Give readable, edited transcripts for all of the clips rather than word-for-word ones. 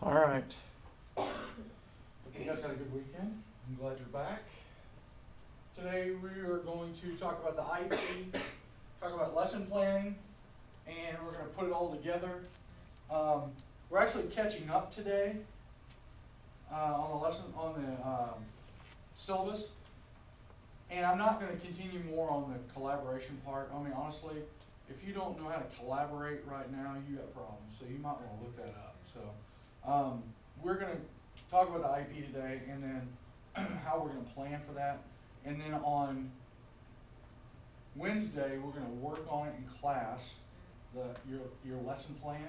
All right. You guys had a good weekend. I'm glad you're back. Today we are going to talk about the IEP, talk about lesson planning, and we're going to put it all together. We're actually catching up today on the syllabus, and I'm not going to continue more on the collaboration part. I mean, honestly, if you don't know how to collaborate right now, you got problems. So you might want to look that up. So we're going to talk about the IEP today, and then how we're going to plan for that. And then on Wednesday, we're going to work on it in class, your lesson plan.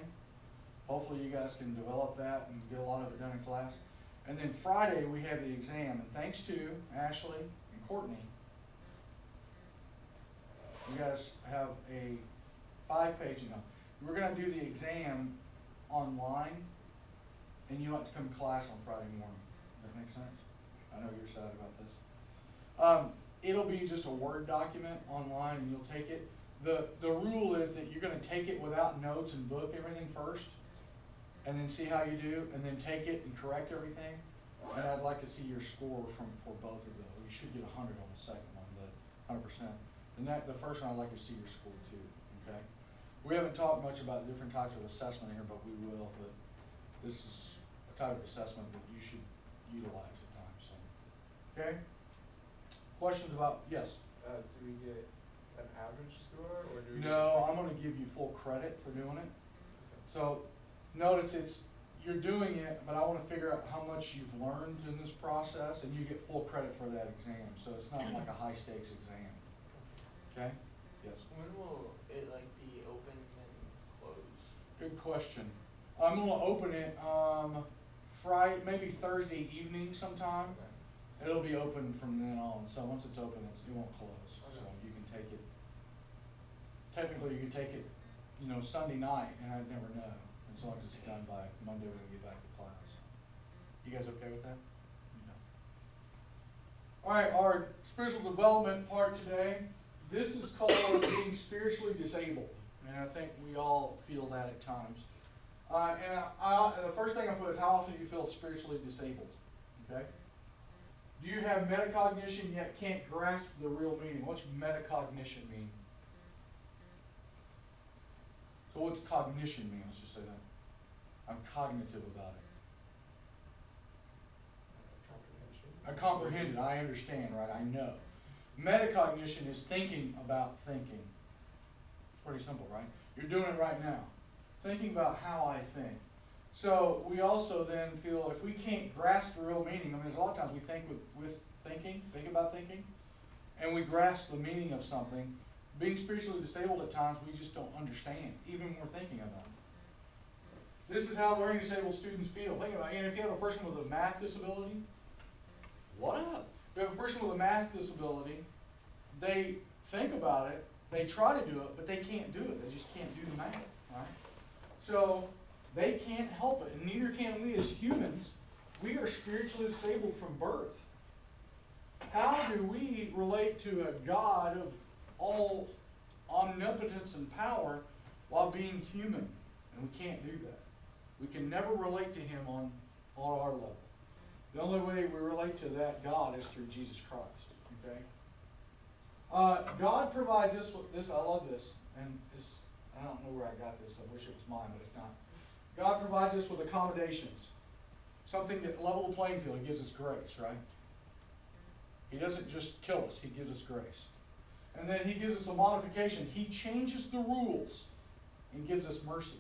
Hopefully you guys can develop that and get a lot of it done in class. And then Friday, we have the exam. And thanks to Ashley and Courtney, you guys have a 5-page, we're going to do the exam online, and you don't have to come to class on Friday morning. Does that make sense? I know you're sad about this. It'll be just a Word document online, and you'll take it. The rule is that you're going to take it without notes and book everything first, and then see how you do, and then take it and correct everything. And I'd like to see your score for both of those. You should get 100 on the second one, but 100%. The first one, I'd like to see your score too. Okay. We haven't talked much about the different types of assessment here, but we will. But this is a type of assessment that you should utilize at times. So, okay. Questions about, yes? Do we get an average score, or do we? No, I'm going to give you full credit for doing it. Okay. So notice you're doing it, but I want to figure out how much you've learned in this process, and you get full credit for that exam. So it's not like a high stakes exam. Okay? Yes. When will it be open and close? Good question. I'm going to open it Friday, maybe Thursday evening sometime. Okay. It'll be open from then on. So once it's open, it won't close. Okay. So you can take it. Technically, you can take it, Sunday night, and I'd never know as long as it's done by Monday when we get back to class. You guys okay with that? No. All right, our spiritual development part today. This is called being spiritually disabled, and I think we all feel that at times. The first thing I put is, how often do you feel spiritually disabled? Okay. Do you have metacognition yet can't grasp the real meaning? What's metacognition mean? So what's cognition mean? Let's just say that. I'm cognitive about it. Comprehension. I comprehend it. I understand, right? I know. Metacognition is thinking about thinking. It's pretty simple, right? You're doing it right now. Thinking about how I think. So we also then feel if we can't grasp the real meaning, there's a lot of times we think with thinking, think about thinking, and we grasp the meaning of something. Being spiritually disabled at times, we just don't understand, even when we're thinking about it. This is how learning disabled students feel. Think about it. And if you have a person with a math disability, what up? If you have a person with a math disability, they think about it, they try to do it, but they can't do it. They just can't do the math, right? So they can't help it, and neither can we as humans. We are spiritually disabled from birth. How do we relate to a God of all omnipotence and power while being human? And we can't do that. We can never relate to Him on our level. The only way we relate to that God is through Jesus Christ. Okay. God provides us with this. I love this, and I don't know where I got this. I wish it was mine, but it's not. God provides us with accommodations, something that level the playing field. He gives us grace, right? He doesn't just kill us. He gives us grace. And then He gives us a modification. He changes the rules and gives us mercy.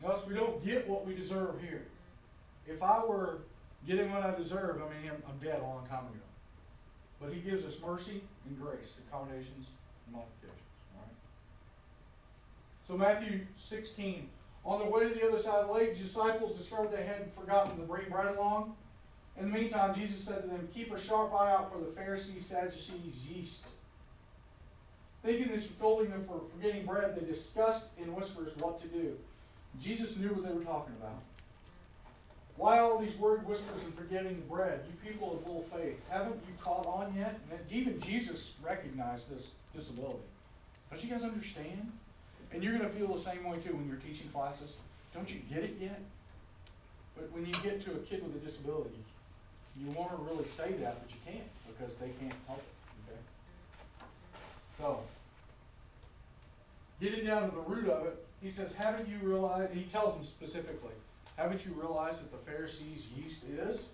Notice we don't get what we deserve here. If I were getting what I deserve, I'm dead a long time ago. But He gives us mercy and grace, accommodations and modifications. All right? So Matthew 16. On the way to the other side of the lake, disciples discovered they had forgotten to bring bread along. In the meantime, Jesus said to them, keep a sharp eye out for the Pharisees, Sadducees, yeast. Thinking this was scolding them for forgetting bread, they discussed in whispers what to do. Jesus knew what they were talking about. Why all these word whispers and forgetting the bread? You people of little faith, haven't you caught on yet? And even Jesus recognized this disability. Don't you guys understand? And you're going to feel the same way too when you're teaching classes. Don't you get it yet? But when you get to a kid with a disability, you want to really say that, but you can't because they can't help it, okay? So, getting down to the root of it, he says, haven't you realized, he tells them specifically, haven't you realized that the Pharisees' yeast is?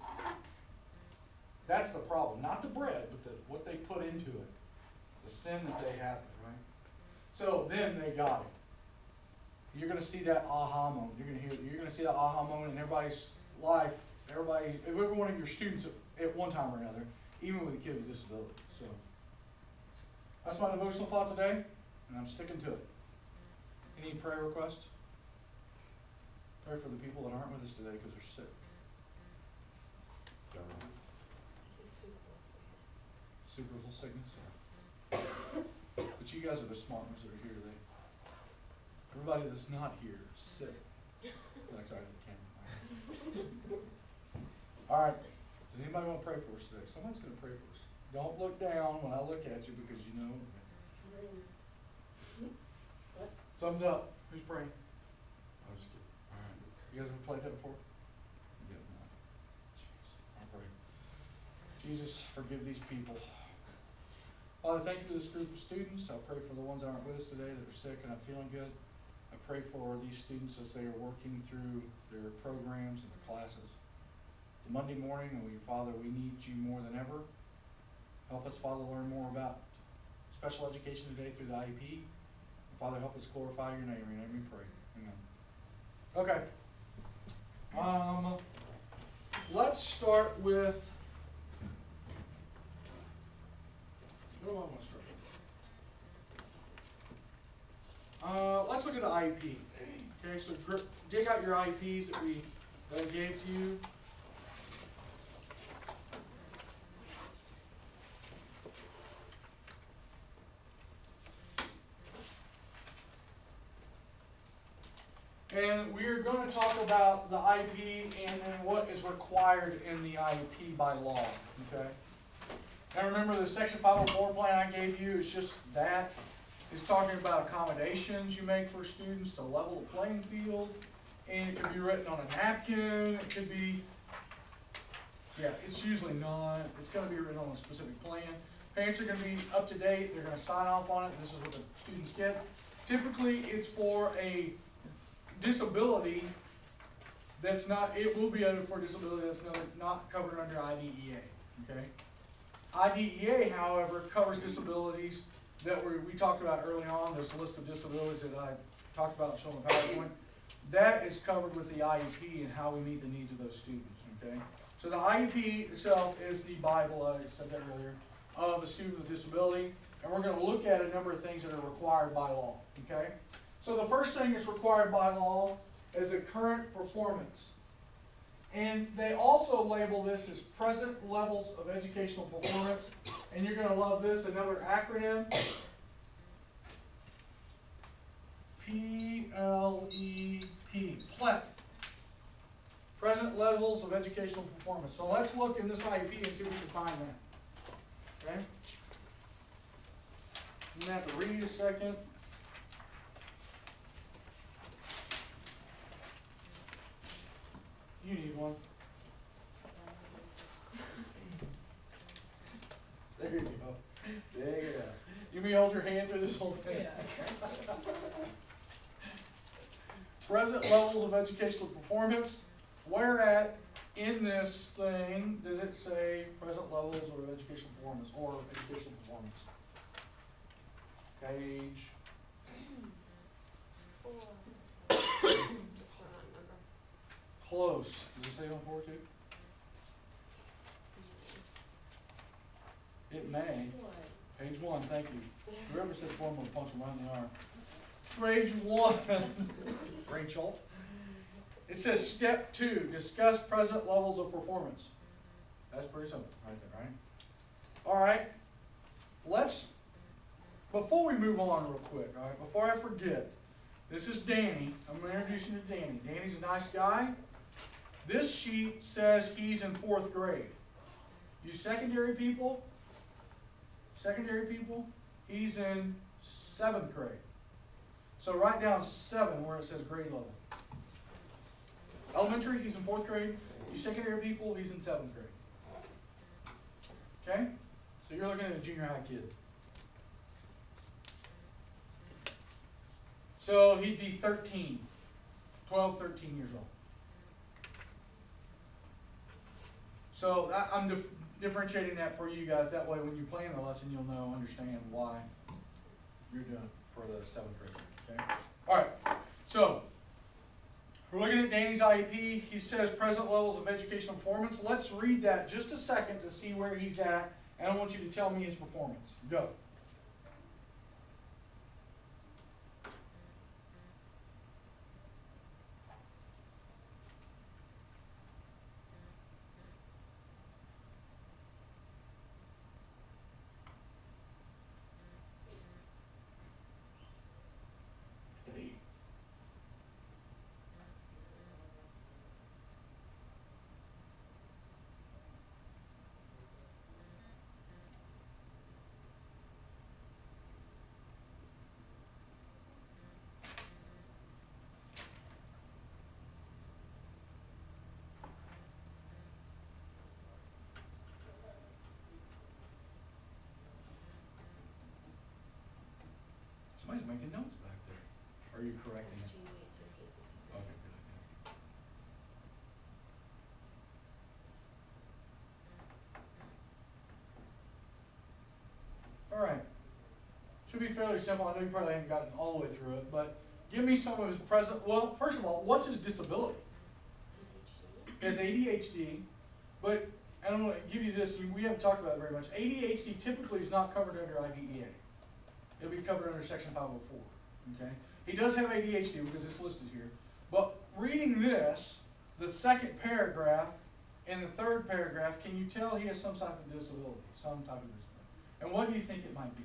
That's the problem. Not the bread, but what they put into it. The sin that they have, right? So then they got it. You're going to see that aha moment. You're going to see that aha moment in everybody's life. Every one of your students at one time or another, even with a kid with a disability. So that's my devotional thought today, and I'm sticking to it. Any prayer requests? Pray for the people that aren't with us today because they're sick. Cerebral sickness. But you guys are the smart ones that are here today. Everybody that's not here is sick. Sorry, the camera. All right. Does anybody want to pray for us today? Someone's going to pray for us. Don't look down when I look at you because you know. Thumbs up. Who's praying? I'm just kidding. All right. You guys ever played that before? Yeah. No. Jeez. I pray. Jesus, forgive these people. Father, thank you for this group of students. I pray for the ones that aren't with us today that are sick and not feeling good. I pray for these students as they are working through their programs and their classes. It's a Monday morning, and Father, we need you more than ever. Help us, Father, learn more about special education today through the IEP. And Father, help us glorify your name. In your name we pray. Amen. Okay. Let's start with. What do I want to start with? Let's look at the IEP. Okay, so dig out your IEPs that I gave to you. And we're going to talk about the IEP and then what is required in the IEP by law. Okay. Now remember the Section 504 plan I gave you is just that. It's talking about accommodations you make for students to level the playing field. And it could be written on a napkin. It could be, it's usually not. It's going to be written on a specific plan. Parents are going to be up to date. They're going to sign off on it. This is what the students get. Typically, it's for a disability that's not, it will be added for a disability that's not covered under IDEA. Okay? IDEA, however, covers disabilities that we talked about early on. There's a list of disabilities that I talked about showing the PowerPoint. That is covered with the IEP and how we meet the needs of those students. Okay? So the IEP itself is the Bible, I said that earlier, of a student with disability. And we're going to look at a number of things that are required by law. Okay? So the first thing that's required by law is a current performance. And they also label this as present levels of educational performance. And you're going to love this, another acronym. PLEP. PLEP. Present levels of educational performance. So let's look in this IEP and see if we can find that. Okay? I'm going to have to read a second. You need one. There you go. There you go. You may hold your hand through this whole thing. Yeah. Present levels of educational performance. Where at in this thing does it say present levels of educational performance or educational performance? Page. 4. Just don't remember. Close. Does it say on 4 too? It may. Page 1, thank you. Whoever said 4, I'm going to punch him right in the arm. Page 1. Rachel. It says step 2, discuss present levels of performance. That's pretty simple right there, right? All right. Before we move on real quick, all right, before I forget, this is Danny. I'm going to introduce you to Danny. Danny's a nice guy. This sheet says he's in 4th grade. You secondary people, he's in 7th grade. So write down 7 where it says grade level. Elementary, he's in 4th grade. You secondary people, he's in 7th grade. Okay? So you're looking at a junior high kid. So he'd be 13, 12, 13 years old. So I'm differentiating that for you guys. That way when you plan the lesson, you'll know, understand why you're doing it for the 7th grade. Okay? All right. So we're looking at Danny's IEP. He says present levels of educational performance. Let's read that just a second to see where he's at. And I want you to tell me his performance. Go. Somebody's making notes back there. Are you correcting it? Changing it to 8%. Okay, good idea. All right. Should be fairly simple. I know you probably haven't gotten all the way through it, but give me some of his present. Well, first of all, what's his disability? He has ADHD, but and I'm going to give you this. We haven't talked about it very much. ADHD typically is not covered under IDEA. It'll be covered under Section 504. Okay. He does have ADHD because it's listed here. But reading this, the second paragraph and the third paragraph, can you tell he has some type of disability? Some type of disability. And what do you think it might be?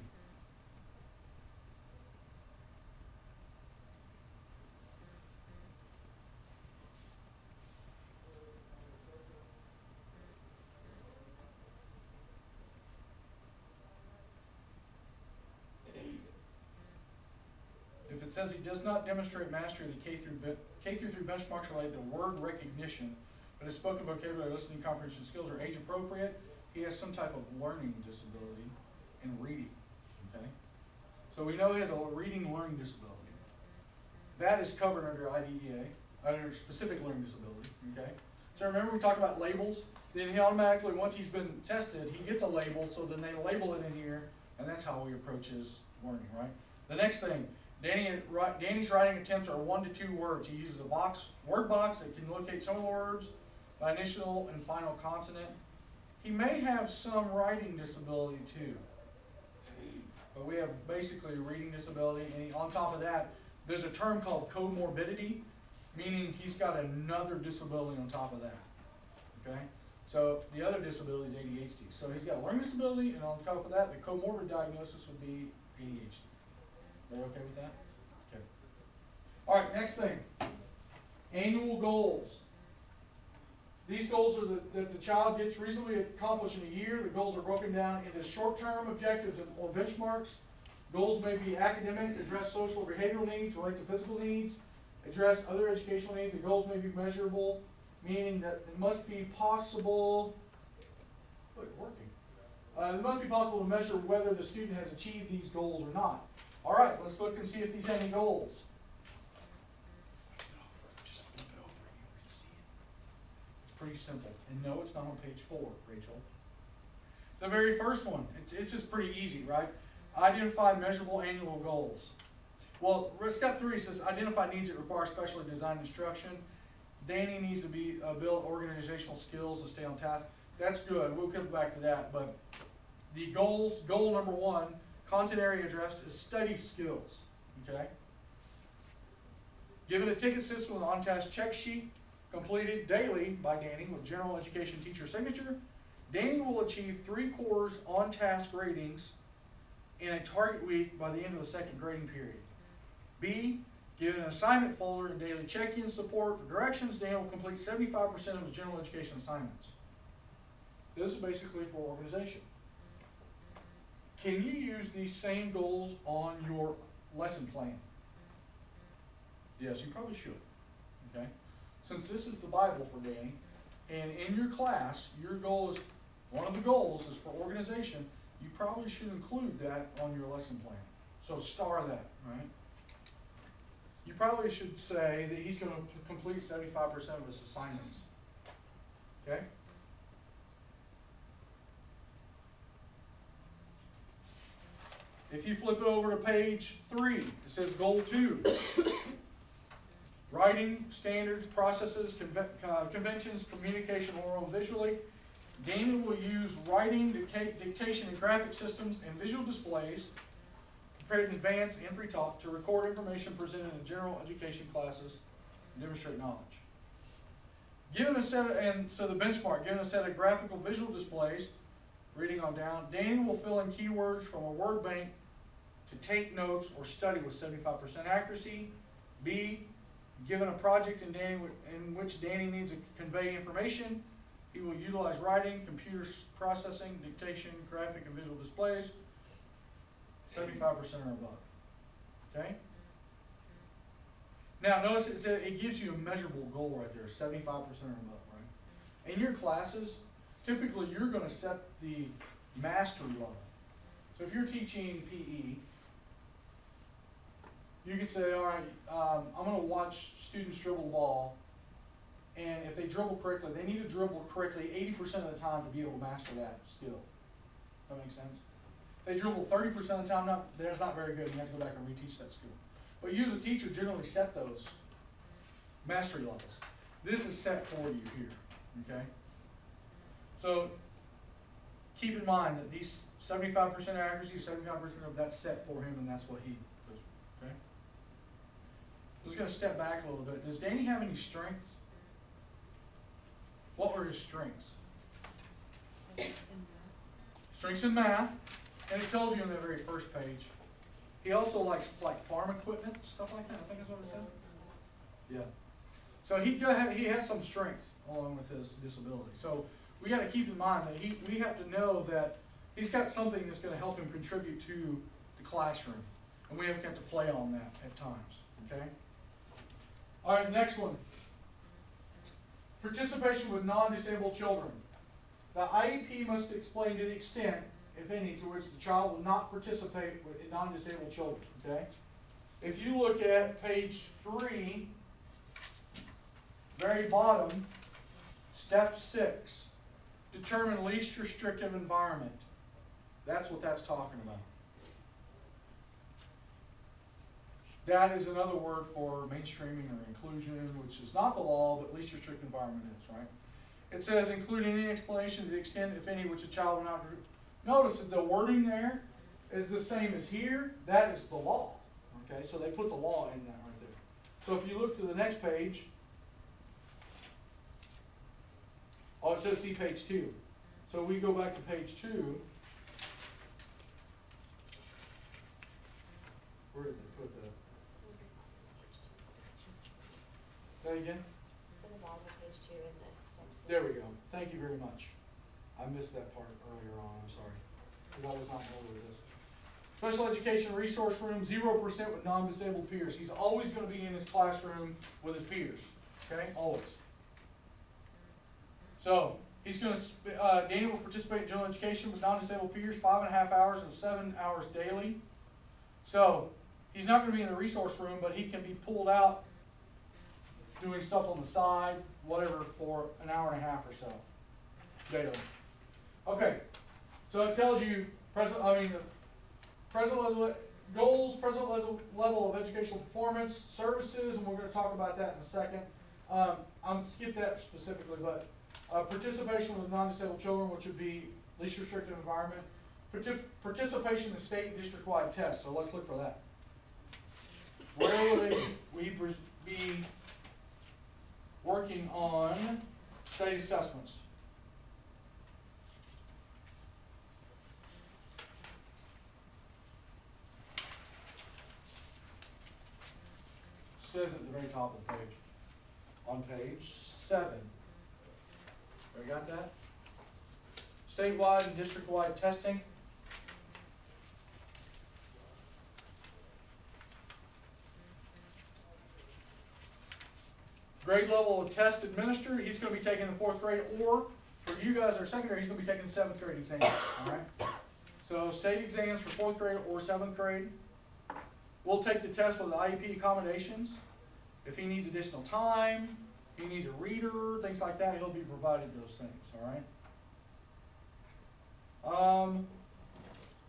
If it says he does not demonstrate mastery of the K through 3 benchmarks related to word recognition, but his spoken vocabulary, listening comprehension skills are age appropriate, he has some type of learning disability in reading. Okay? So we know he has a reading learning disability. That is covered under IDEA, under specific learning disability. Okay? So remember we talked about labels? Then he automatically, once he's been tested, he gets a label, so then they label it in here, and that's how we approach his learning, right? The next thing, Danny's writing attempts are 1 to 2 words. He uses a word box that can locate some of the words by initial and final consonant. He may have some writing disability too, but we have basically a reading disability, and on top of that, there's a term called comorbidity, meaning he's got another disability on top of that. Okay? So the other disability is ADHD. So he's got a learning disability, and on top of that, the comorbid diagnosis would be ADHD. Are you okay with that? Okay. All right, next thing. Annual goals. These goals are that the child gets reasonably accomplished in a year. The goals are broken down into short-term objectives or benchmarks. Goals may be academic, address social or behavioral needs, relate to physical needs, address other educational needs. The goals may be measurable, meaning that it must be possible. Look, working. It must be possible to measure whether the student has achieved these goals or not. All right, let's look and see if these have any goals. Just flip it over and you can see it. It's pretty simple. And no, it's not on page 4, Rachel. The very first one, it's just pretty easy, right? Identify measurable annual goals. Well, step 3 says identify needs that require specially designed instruction. Danny needs to build organizational skills to stay on task. That's good. We'll come back to that. But the goals, goal number 1, content area addressed is study skills. Okay? Given a ticket system with an on-task check sheet completed daily by Danny with general education teacher signature, Danny will achieve 3/4 on-task ratings in a target week by the end of the 2nd grading period. B, given an assignment folder and daily check-in support for directions, Danny will complete 75% of his general education assignments. This is basically for organization. Can you use these same goals on your lesson plan? Yes, you probably should. Okay? since this is the Bible for Danny, and in your class, your goal is, one of the goals is for organization, you probably should include that on your lesson plan. So star that, right? You probably should say that he's going to complete 75% of his assignments. Okay? If you flip it over to page 3, it says goal 2. Writing, standards, processes, conventions, communication, oral and visually. Damon will use writing, dictation, and graphic systems and visual displays prepared in advance and pre-taught to record information presented in general education classes and demonstrate knowledge. Given a set of, and so the benchmark, given a set of graphical visual displays, reading on down, Danny will fill in keywords from a word bank to take notes or study with 75% accuracy. B, given a project in which Danny needs to convey information, he will utilize writing, computer processing, dictation, graphic and visual displays, 75% or above. Okay? Now notice it gives you a measurable goal right there, 75% or above, right? In your classes, typically you're going to set the mastery level. So if you're teaching PE, you can say, all right, I'm going to watch students dribble the ball, and if they dribble correctly, they need to dribble correctly 80% of the time to be able to master that skill. That makes sense? If they dribble 30% of the time, that's not very good, and you have to go back and reteach that skill. But you as a teacher generally set those mastery levels. This is set for you here, okay? So keep in mind that these 75% accuracy, 75% of that's set for him, and that's what he does, okay? I'm just going to step back a little bit. Does Danny have any strengths? What were his strengths? Strengths in math, and it tells you on the very first page. He also likes like farm equipment, stuff like that. I think that's what it said. Yeah. So he has some strengths along with his disability. So we got to keep in mind that we have to know that he's got something that's going to help him contribute to the classroom, and we have got to play on that at times. Okay. All right, next one. Participation with non-disabled children. The IEP must explain to the extent, if any, to which the child will not participate with non-disabled children. Okay? If you look at page 3, very bottom, step 6, determine least restrictive environment. That's what that's talking about. That is another word for mainstreaming or inclusion, which is not the law, but least restrictive environment is, right? It says, including any explanation to the extent, if any, which a child will not. Notice that the wording there is the same as here. That is the law. Okay, so they put the law in that right there. So if you look to the next page, oh, it says see page 2. So we go back to page 2. Where did they put the? Say again? It's at the bottom of page 2 in the substance. There we go. Thank you very much. I missed that part earlier on. I'm sorry. Because I was not familiar with this. Special education resource room, 0% with non-disabled peers. He's always going to be in his classroom with his peers. Okay? Always. So, he's going to, Danny will participate in general education with non-disabled peers 5.5 hours and 7 hours daily. So, he's not going to be in the resource room, but he can be pulled out doing stuff on the side, whatever, for an hour and a half or so daily. Okay, so it tells you the present level goals, present level of educational performance, services, and we're going to talk about that in a second. I'm going to skip that specifically, but participation with non-disabled children, which would be least restrictive environment, participation in state and district-wide tests. So let's look for that. Where will we be working on state assessments? It says at the very top of the page. On page 7. Everybody got that? Statewide and district-wide testing. grade level of test administered, he's going to be taking the 4th grade, or for you guys that are secondary, he's going to be taking the 7th grade exam. All right. So state exams for 4th grade or 7th grade. We'll take the test with IEP accommodations. If he needs additional time, he needs a reader, things like that, he'll be provided those things. All right.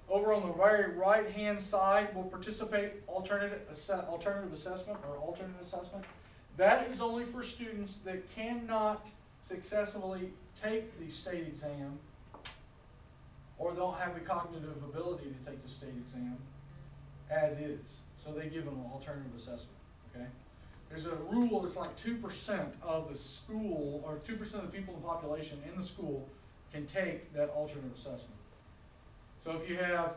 Over on the very right-hand side, we'll participate alternative assessment or alternate assessment. That is only for students that cannot successfully take the state exam or don't have the cognitive ability to take the state exam as is. So they give them an alternative assessment. Okay. There's a rule that's like 2% of the school, or 2% of the people in the population in the school can take that alternative assessment. So if you have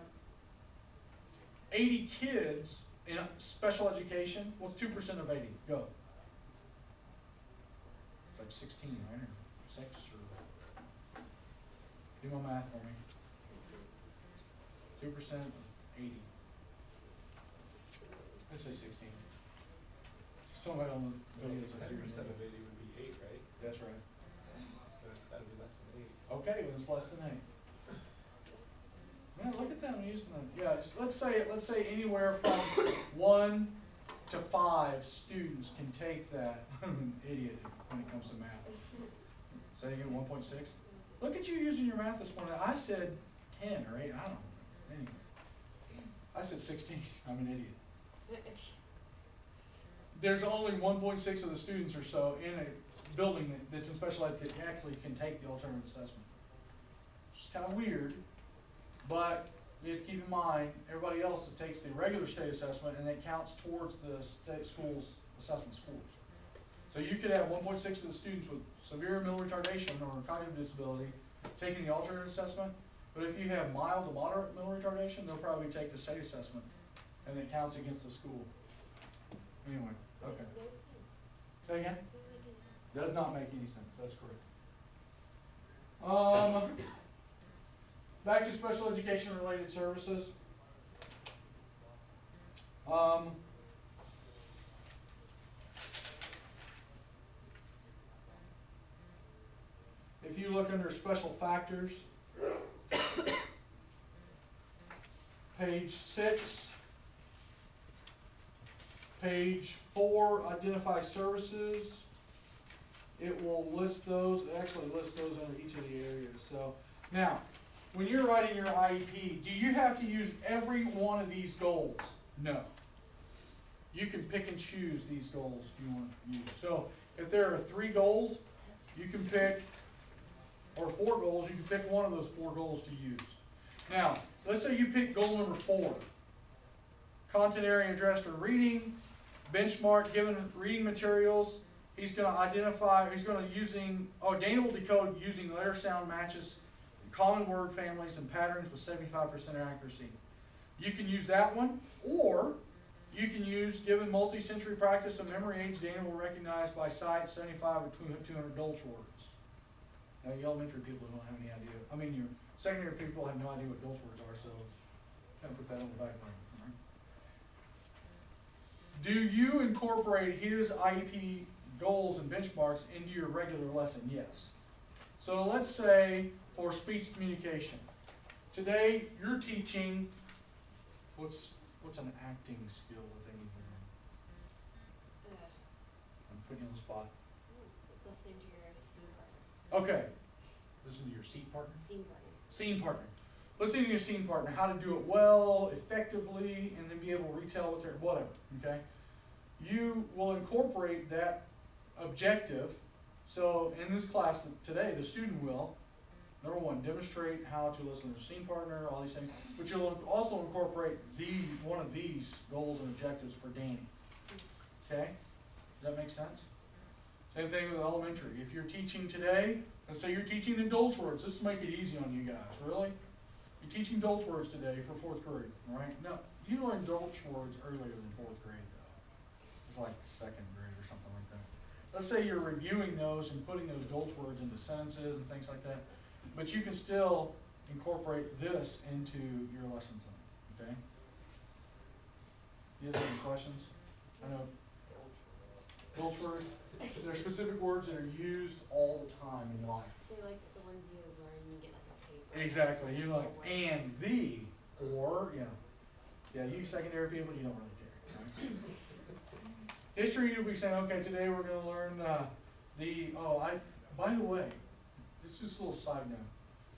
80 kids in special education, what's 2% of 80? Go. It's like 16, right? Or 6 or... Do my math for me. 2% of 80. Let's say 16. Somebody on the videos. 10% of 80 would be 8, right? That's right. So it's got to be less than 8. Okay, well, it's less than 8. Man, look at them using them. Yeah, let's say anywhere from 1 to 5 students can take that. I'm an idiot when it comes to math. So you get 1.6. Look at you using your math this morning. I said 10 or 8. I don't know. Anyway, I said 16. I'm an idiot. There's only 1.6 of the students or so in a building that's in special ed that actually can take the alternative assessment. It's kind of weird. But you have to keep in mind, everybody else that takes the regular state assessment, and it counts towards the state school's assessment scores. So you could have 1.6 of the students with severe mental retardation or cognitive disability taking the alternate assessment, but if you have mild to moderate mental retardation, they'll probably take the state assessment, and it counts against the school. Anyway, okay. Say again? Does not make any sense, that's correct. Back to special education related services. If you look under special factors, page 6, page 4, identify services. It will list those, it actually lists those under each of the areas. So now, when you're writing your IEP, do you have to use every one of these goals? No. You can pick and choose these goals if you want to use. So if there are 3 goals, you can pick, or 4 goals, you can pick one of those 4 goals to use. Now, let's say you pick goal number 4. Content area addressed for reading, benchmark given reading materials. He's going to identify, he's going to Dana will decode using letter sound matches, common word families, and patterns with 75% accuracy. You can use that one, or you can use, given multi-sensory practice of memory aids, Dana will recognize by sight 75 or 200 Dolch words. Now, you elementary people don't have any idea. I mean, your secondary people have no idea what Dolch words are, so kind of put that on the back burner. Right? Do you incorporate his IEP goals and benchmarks into your regular lesson? Yes. So let's say for speech communication. Today you're teaching, what's an acting skill that they need to learn? I'm putting you on the spot. Listening to your scene partner. Okay. Listen to your seat partner? Scene partner. Scene partner. Listening to your scene partner, how to do it well, effectively, and then be able to retell what they're, whatever, okay? You will incorporate that objective. So in this class today, the student will, number 1, demonstrate how to listen to their scene partner, all these things, but you'll also incorporate one of these goals and objectives for Danny. Okay? Does that make sense? Same thing with elementary. If you're teaching today, let's say you're teaching the Dolch words. This will make it easy on you guys, really? You're teaching Dolch words today for 4th grade, all right? Now, you learn Dolch words earlier than 4th grade, though. It's like 2nd grade or something like that. Let's say you're reviewing those and putting those Dolch words into sentences and things like that, but you can still incorporate this into your lesson plan, okay? You guys have any questions? I know. Bill truth. There are specific words that are used all the time in life. They like the ones you learn, you get like a paper. Exactly. You're like, and the, or, yeah, you secondary people, you don't really care. Right? History, you'll be saying, okay, today we're going to learn by the way, this is just a little side note.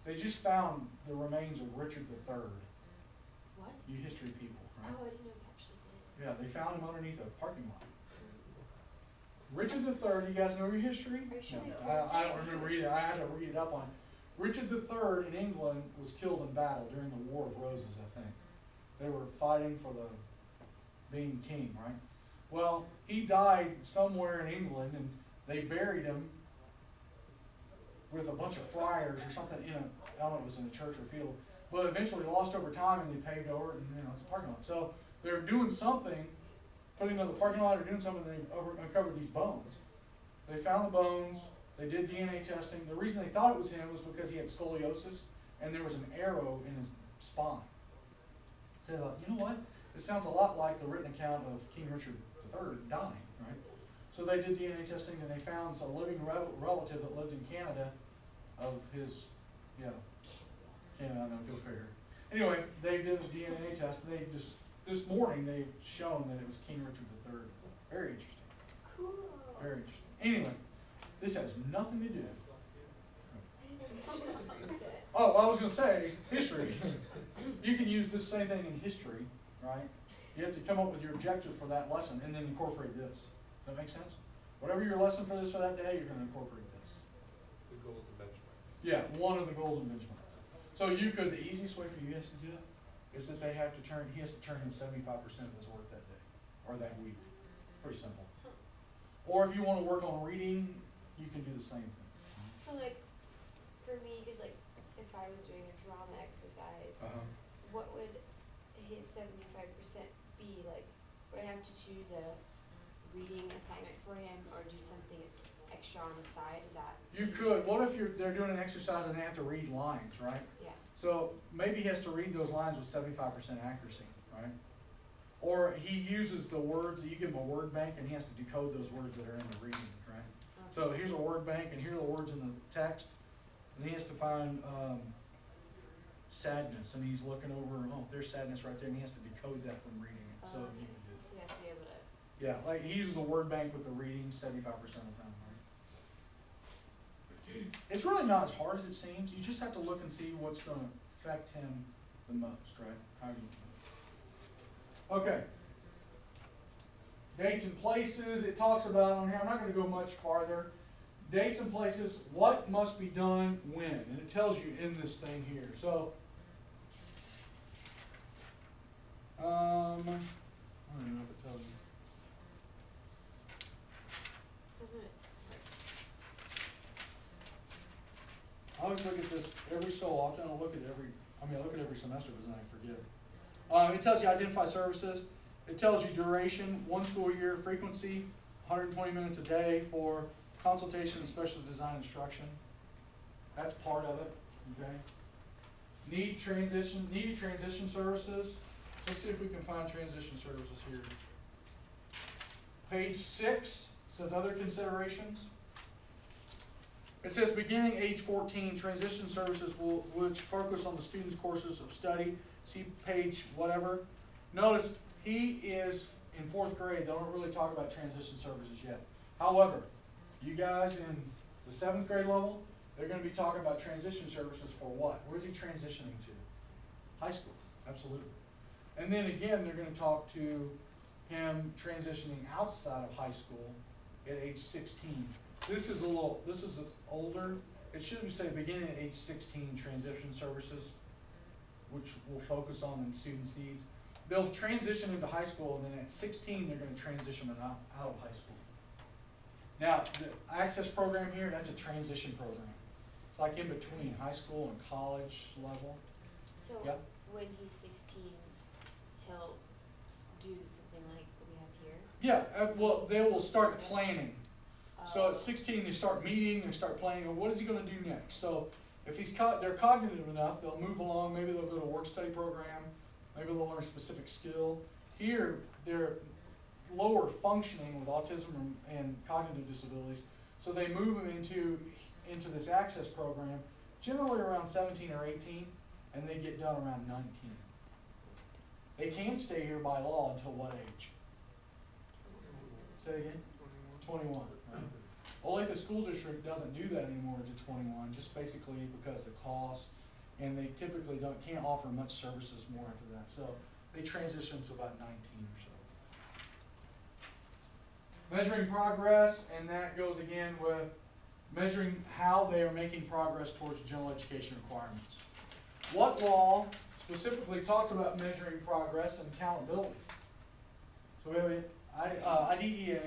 They just found the remains of Richard III. What? You history people, right? Oh, I didn't know they actually did. Yeah, they found him underneath a parking lot. Richard III, you guys know your history? Are you sure? No, I don't remember either. I had to read it up on it. Richard III in England was killed in battle during the War of Roses, I think. They were fighting for being king, right? Well, he died somewhere in England, and they buried him with a bunch of friars or something I don't know if it was in a church or field, but eventually lost over time, and they paved over it, and it's a parking lot. So they're doing something, putting another parking lot or doing something, they uncovered these bones. They found the bones, they did DNA testing. The reason they thought it was him was because he had scoliosis, and there was an arrow in his spine. So they thought, you know what? This sounds a lot like the written account of King Richard III dying, right? So they did DNA testing, and they found a living relative that lived in Canada of his, Canada, I know, go figure. Anyway, they did a DNA test, and this morning they've shown that it was King Richard III. Very interesting. Cool. Very interesting. Anyway, this has nothing to do. Oh, I was going to say, history. You can use this same thing in history, right? You have to come up with your objective for that lesson and then incorporate this. Does that make sense? Whatever your lesson for that day, you're going to incorporate this. The goals and benchmarks. Yeah, one of the goals and benchmarks. So the easiest way for you guys to do it is that he has to turn in 75% of his work that day or that week. Pretty simple. Or if you want to work on reading, you can do the same thing. So like, for me, because like, if I was doing a drama exercise, what would his 75% be? Like, would I have to choose a reading assignment for him or do something extra on the side? Is that? You could. What if they're doing an exercise and they have to read lines, right? Yeah. So maybe he has to read those lines with 75% accuracy, right? Or he uses the words, you give him a word bank and he has to decode those words that are in the reading, right? Okay. So here's a word bank and here are the words in the text. And he has to find sadness, and he's looking over, there's sadness right there, and he has to decode that from reading it. So he can do it. So he has to be able to. Yeah, like he uses a word bank with the reading 75% of the time, right? It's really not as hard as it seems. You just have to look and see what's going to affect him the most, right? How you do it. Okay. Dates and places, it talks about on here. I'm not going to go much farther. Dates and places, what must be done when, and it tells you in this thing here. So, I don't even know if it tells you. So when it starts. I always look at this every so often. I look at every semester, but then I forget. It tells you identify services. It tells you duration, 1 school year, frequency, 120 minutes a day for consultation and special design instruction. That's part of it, okay? Needed transition services. Let's see if we can find transition services here. Page 6 says other considerations. It says beginning age 14, transition services which focus on the student's courses of study. See page whatever. Notice he is in 4th grade. They don't really talk about transition services yet. However, you guys in the 7th grade level, they're going to be talking about transition services for what? Where is he transitioning to? High school, absolutely. And then again, they're going to talk to him transitioning outside of high school at age 16. This is older. It should say beginning at age 16 transition services, which will focus on the students' needs. They'll transition into high school, and then at 16, they're going to transition them out of high school. Now, the access program here, that's a transition program. It's like in between high school and college level. So Yep. when he's 16, he'll do something like what we have here? Yeah, well, they will start planning. So at Oh. 16, they start meeting, they start planning, well, what is he going to do next? So if they're cognitive enough, they'll move along. Maybe they'll go to a work study program. Maybe they'll learn a specific skill. Here, lower functioning with autism and cognitive disabilities, so they move them into this access program, generally around 17 or 18, and they get done around 19. They can't stay here by law until what age? Say again? 21. Right? Olathe School District doesn't do that anymore to 21, just basically because the cost, and they typically can't offer much services more after that. So they transition to about 19 or so. Measuring progress, and that goes again with measuring how they are making progress towards general education requirements. What law specifically talks about measuring progress and accountability? So we have IDEA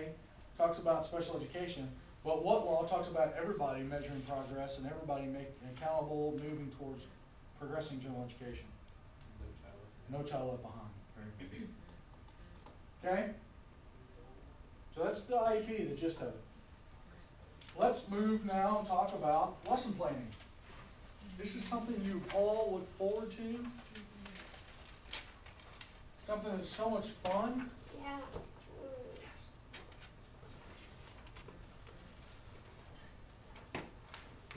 talks about special education, but what law talks about everybody measuring progress and everybody making accountable, moving towards progressing general education? No child left behind. Right? Okay? So that's the IEP, the gist of it. Let's move now and talk about lesson planning. This is something you all look forward to. Something that's so much fun. Yeah.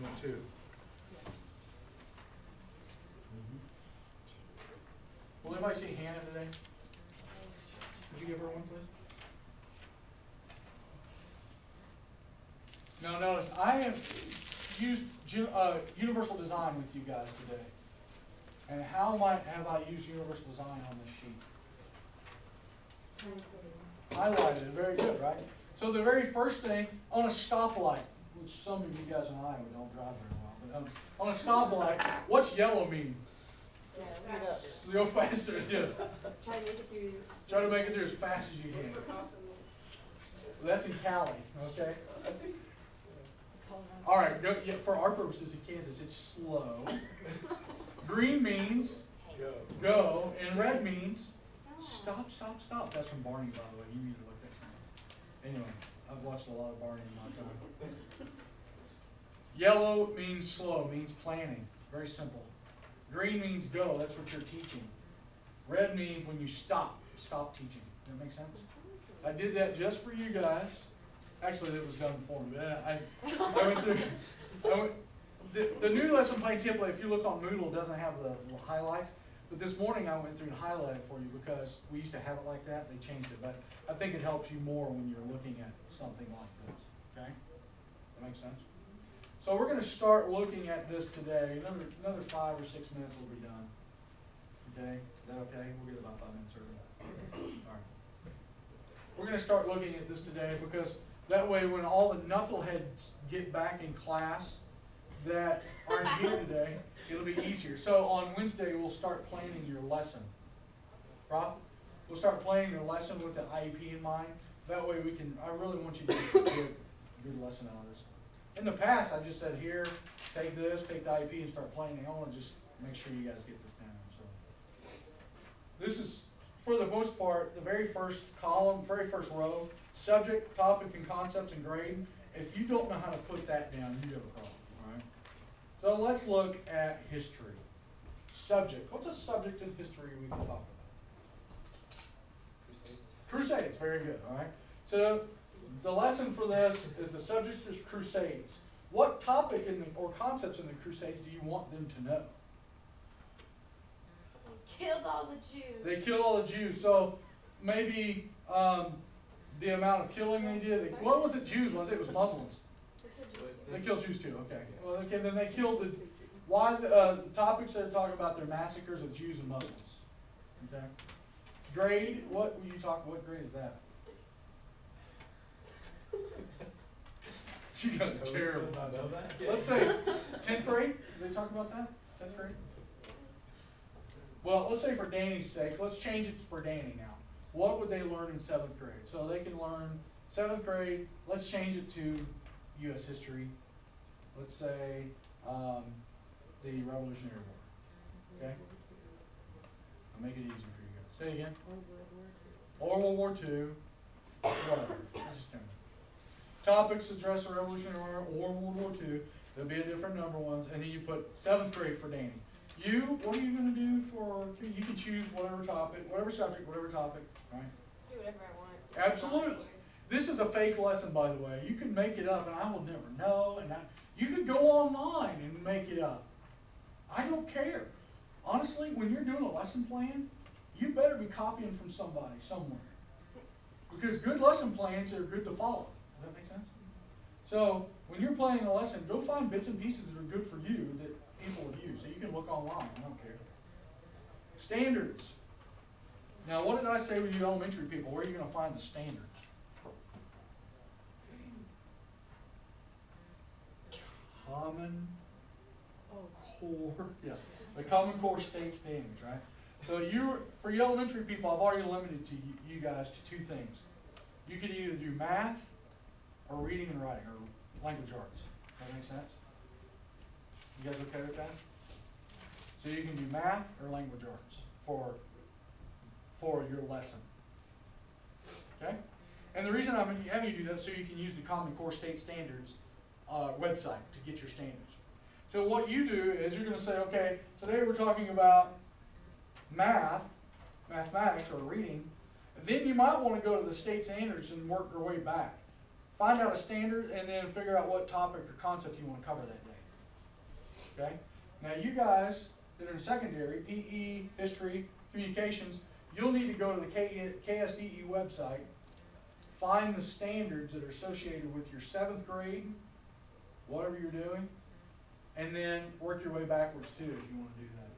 One, two. Will anybody see Hannah today? Would you give her one, please? Now notice, I have used universal design with you guys today. And how have I used universal design on this sheet? Highlighted it, very good, right? So the very first thing, on a stoplight, which some of you guys and I, we don't drive very well, but on a stoplight, what's yellow mean? Go faster, yeah. Try to make it through. Try to make it through as fast as you can. That's in Cali, okay? All right, for our purposes in Kansas, it's slow. Green means go, and red means stop, stop, stop. That's from Barney, by the way. You need to look that up. Anyway, I've watched a lot of Barney in my time. Yellow means slow, means planning. Very simple. Green means go. That's what you're teaching. Red means when you stop teaching. Does that make sense? I did that just for you guys. Actually, it was done before me, but I went through. The new lesson plan template, if you look on Moodle, doesn't have the highlights. But this morning I went through and highlighted it for you because we used to have it like that. They changed it, but I think it helps you more when you're looking at something like this. Okay, that makes sense. So we're going to start looking at this today. Another 5 or 6 minutes will be done. Okay, is that okay? We'll get about 5 minutes early. All right. We're going to start looking at this today because that way when all the knuckleheads get back in class that aren't here today, it'll be easier. So on Wednesday, we'll start planning your lesson. Rob, we'll start planning your lesson with the IEP in mind. That way we can, I really want you to get a good lesson out of this. In the past, I just said, here, take this, take the IEP and start planning. I want to just make sure you guys get this down. So this is, for the most part, the very first column, very first row, subject, topic, and concepts and grade. If you don't know how to put that down, you have a problem. All right? So let's look at history. Subject. What's a subject in history we can talk about? Crusades. Very good. All right. So the lesson for this, the subject is Crusades. What topic or concepts in the Crusades do you want them to know? They killed all the Jews. They killed all the Jews. So maybe the amount of killing they did. What was it Jews was? It was Muslims. They killed Jews too. Okay. Well, okay. Then they killed the. Why the topics that are talking about their massacres of Jews and Muslims. Okay. Grade. What were you talking? What grade is that? You guys are terrible. Let's say 10th grade. Did they talk about that? 10th grade. Well, let's say for Danny's sake, let's change it for Danny now. What would they learn in 7th grade? So they can learn 7th grade. Let's change it to U.S. history. Let's say the Revolutionary War. Okay? I'll make it easier for you guys. Say again. Or World War II. Whatever. Let's just turn it. Topics address the Revolutionary War or World War II. There'll be a different number ones. And then you put 7th grade for Danny. You, what are you going to do for, you can choose whatever topic, whatever subject, whatever topic, right? Do whatever I want. Absolutely. This is a fake lesson, by the way. You can make it up, and I will never know. And you could go online and make it up. I don't care. Honestly, when you're doing a lesson plan, you better be copying from somebody somewhere. Because good lesson plans are good to follow. Does that make sense? So when you're planning a lesson, go find bits and pieces that are good for you that people would use. So you can look online. I don't care. Standards. Now, what did I say with you elementary people? Where are you going to find the standards? Common Core, yeah, the Common Core state standards, right? So for you elementary people, I've already limited to you guys to two things. You could either do math or reading and writing, or language arts. That make sense? You guys okay with that? So you can do math or language arts for your lesson. Okay? And the reason I'm having you do that is so you can use the Common Core state standards website to get your standards. So what you do is you're going to say, okay, today we're talking about mathematics or reading. Then you might want to go to the state standards and work your way back. Find out a standard and then figure out what topic or concept you want to cover that day. Okay? Now you guys that are in secondary, PE, history, communications, you'll need to go to the KSDE website, find the standards that are associated with your 7th grade, whatever you're doing, and then work your way backwards too if you want to do that.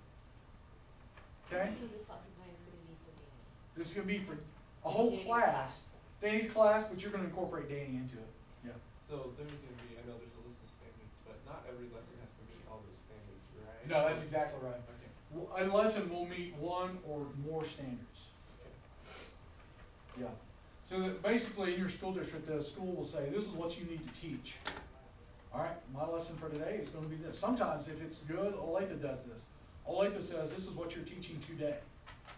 Okay? So this lesson plan is going to be for Danny. This is going to be for a whole class. Danny's class, but you're going to incorporate Danny into it. Yeah. So there's going to be, I know there's a list of standards, but not every lesson has to meet all those standards, right? No, that's exactly right. Okay. A lesson will meet one or more standards. Okay. Yeah. So that basically in your school district, the school will say, this is what you need to teach. All right, my lesson for today is going to be this. Sometimes if it's good, Olathe does this. Olathe says, this is what you're teaching today.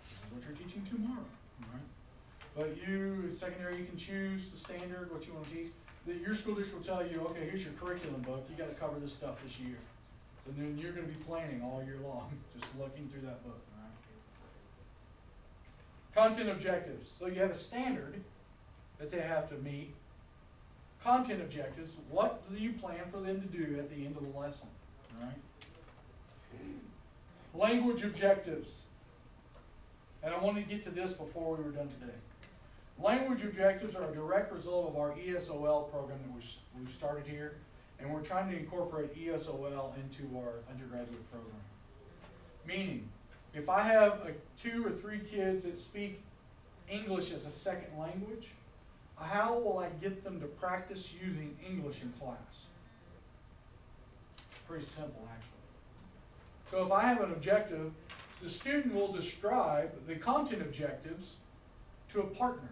This is what you're teaching tomorrow. All right? But you, secondary, you can choose the standard, what you want to teach. Your school district will tell you, okay, here's your curriculum book. You got to cover this stuff this year. So then you're going to be planning all year long, just looking through that book. All right? Content objectives. So you have a standard that they have to meet. Content objectives, what do you plan for them to do at the end of the lesson? All right? Language objectives. And I want to get to this before we were done today. Language objectives are a direct result of our ESOL program that we've started here, and we're trying to incorporate ESOL into our undergraduate program. Meaning, if I have 2 or 3 kids that speak English as a second language, how will I get them to practice using English in class? Pretty simple, actually. So if I have an objective, the student will describe the content objectives to a partner.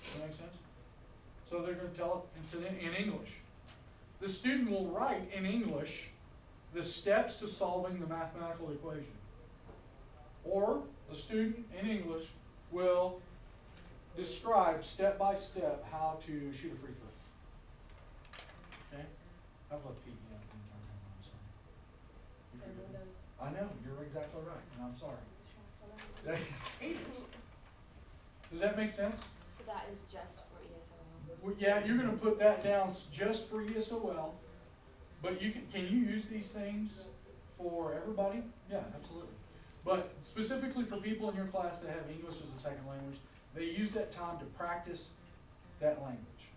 Does that make sense? So they're going to tell it in English. The student will write in English the steps to solving the mathematical equation. Or the student in English will describe step by step how to shoot a free throw. Okay? I've left PE out of things. I'm sorry. You forgive me? I know, you're exactly right, and I'm sorry. I hate it. Does that make sense? So that is just for ESOL? Well, yeah, you're going to put that down just for ESOL, but you can you use these things for everybody? Yeah, absolutely. But specifically for people in your class that have English as a second language, they use that time to practice that language.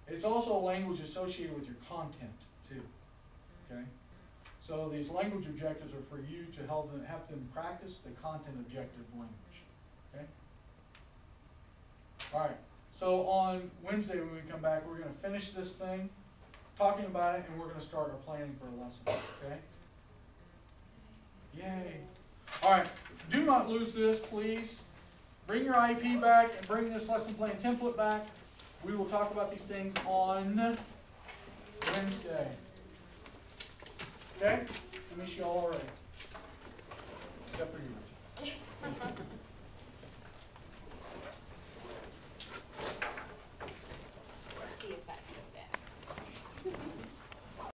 It's also a language associated with your content too. Okay? So these language objectives are for you to help them practice the content objective language. Okay? All right. So on Wednesday when we come back, we're going to finish this thing, talking about it, and we're going to start our planning for a lesson. Okay? Yay. All right. Do not lose this, please. Bring your IEP back and bring this lesson plan template back. We will talk about these things on Wednesday. Okay? I miss you all already. Except for you, Richard.